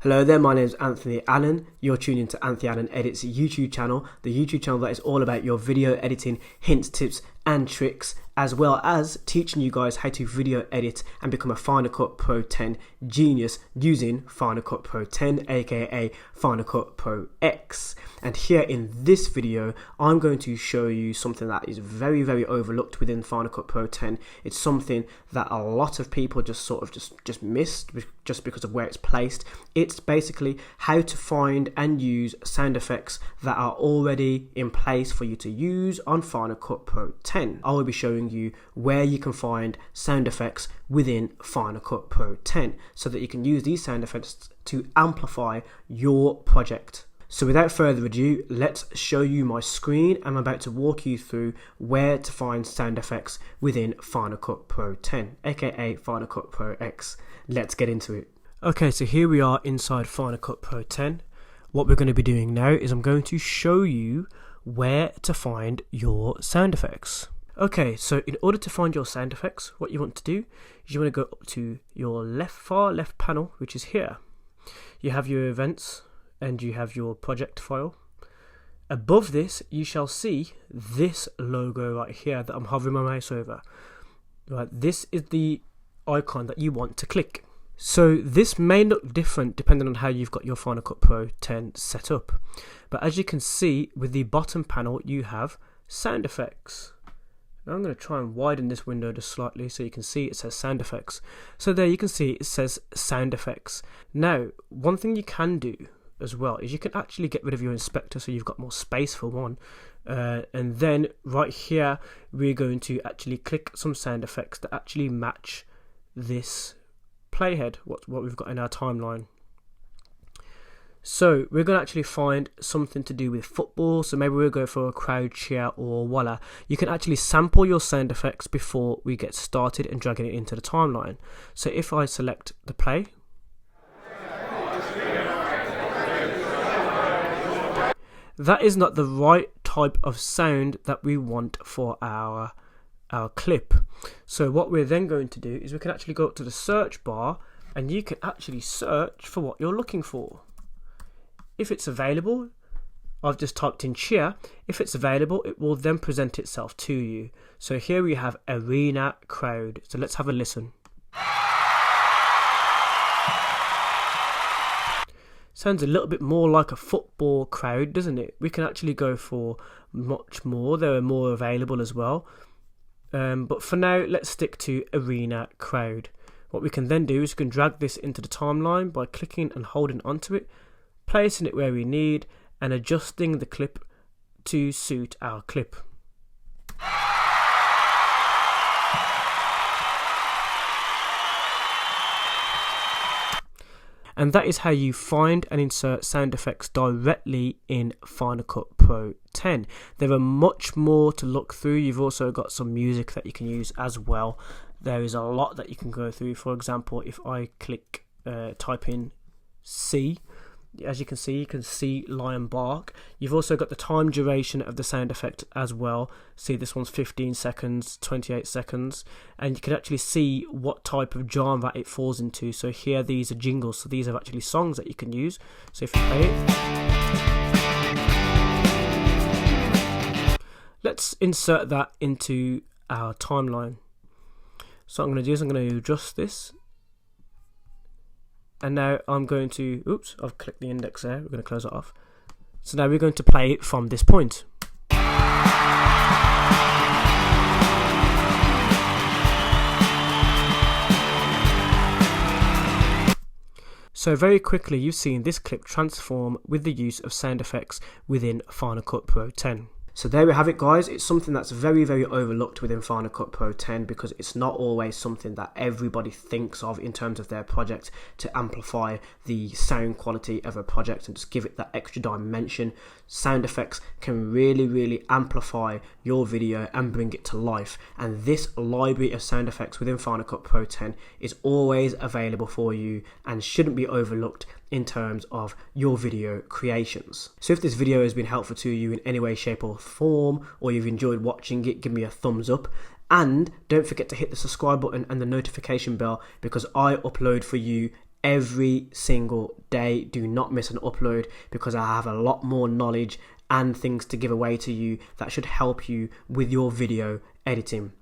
Hello there, my name is Anthony Allen. You're tuning into AnthonyAllenEdits YouTube channel, the YouTube channel that is all about your video editing hints, tips and tricks, as well as teaching you guys how to video edit and become a Final Cut Pro 10 genius using Final Cut Pro 10, aka Final Cut Pro X. And here in this video, I'm going to show you something that is very, very overlooked within Final Cut Pro 10. It's something that a lot of people just missed just because of where it's placed. It's basically how to find and use sound effects that are already in place for you to use on Final Cut Pro 10. I will be showing you where you can find sound effects within Final Cut Pro 10 so that you can use these sound effects to amplify your project. So without further ado, let's show you my screen. I'm about to walk you through where to find sound effects within Final Cut Pro 10, aka Final Cut Pro X. Let's get into it. Okay, so here we are inside Final Cut Pro 10. What we're going to be doing now is I'm going to show you where to find your sound effects. Okay, so in order to find your sound effects, what you want to do is you want to go up to your far left panel, which is here. You have your events and you have your project file. Above this, you shall see this logo right here that I'm hovering my mouse over. Right, this is the icon that you want to click. So this may look different depending on how you've got your Final Cut Pro 10 set up. But as you can see, with the bottom panel, you have sound effects. Now I'm going to try and widen this window just slightly so you can see it says sound effects. So there you can see it says sound effects. Now, one thing you can do as well is you can actually get rid of your inspector so you've got more space for one. And then right here, we're going to actually click some sound effects that actually match this playhead, what we've got in our timeline. So we're going to actually find something to do with football. So maybe we'll go for a crowd cheer or voila. You can actually sample your sound effects before we get started and dragging it into the timeline. So if I select the play, that is not the right type of sound that we want for our clip. So what we're then going to do is we can actually go up to the search bar and you can actually search for what you're looking for. If it's available, I've just typed in cheer. If it's available, it will then present itself to you. So here we have arena crowd. So let's have a listen. Sounds a little bit more like a football crowd, doesn't it? We can actually go for much more. There are more available as well. But for now, let's stick to arena crowd. What we can then do is we can drag this into the timeline by clicking and holding onto it, placing it where we need, and adjusting the clip to suit our clip. And that is how you find and insert sound effects directly in Final Cut Pro 10. There are much more to look through. You've also got some music that you can use as well. There is a lot that you can go through. For example, if I click, type in C, as you can see lion bark. You've also got the time duration of the sound effect as well. See, this one's 15 seconds, 28 seconds, and you can actually see what type of genre it falls into. So here, these are jingles, so these are actually songs that you can use. So if you play it, let's insert that into our timeline. So what I'm going to do is I'm going to adjust this. And now I'm going to, oops, I've clicked the index there, we're going to close it off. So now we're going to play it from this point. So very quickly you've seen this clip transform with the use of sound effects within Final Cut Pro 10. So there we have it, guys. It's something that's very, very overlooked within Final Cut Pro 10 because it's not always something that everybody thinks of in terms of their project to amplify the sound quality of a project and just give it that extra dimension. Sound effects can really, really amplify your video and bring it to life. And this library of sound effects within Final Cut Pro 10 is always available for you and shouldn't be overlooked in terms of your video creations. So if this video has been helpful to you in any way, shape or form, or you've enjoyed watching it, give me a thumbs up. And don't forget to hit the subscribe button and the notification bell because I upload for you every single day. Do not miss an upload, because I have a lot more knowledge and things to give away to you that should help you with your video editing.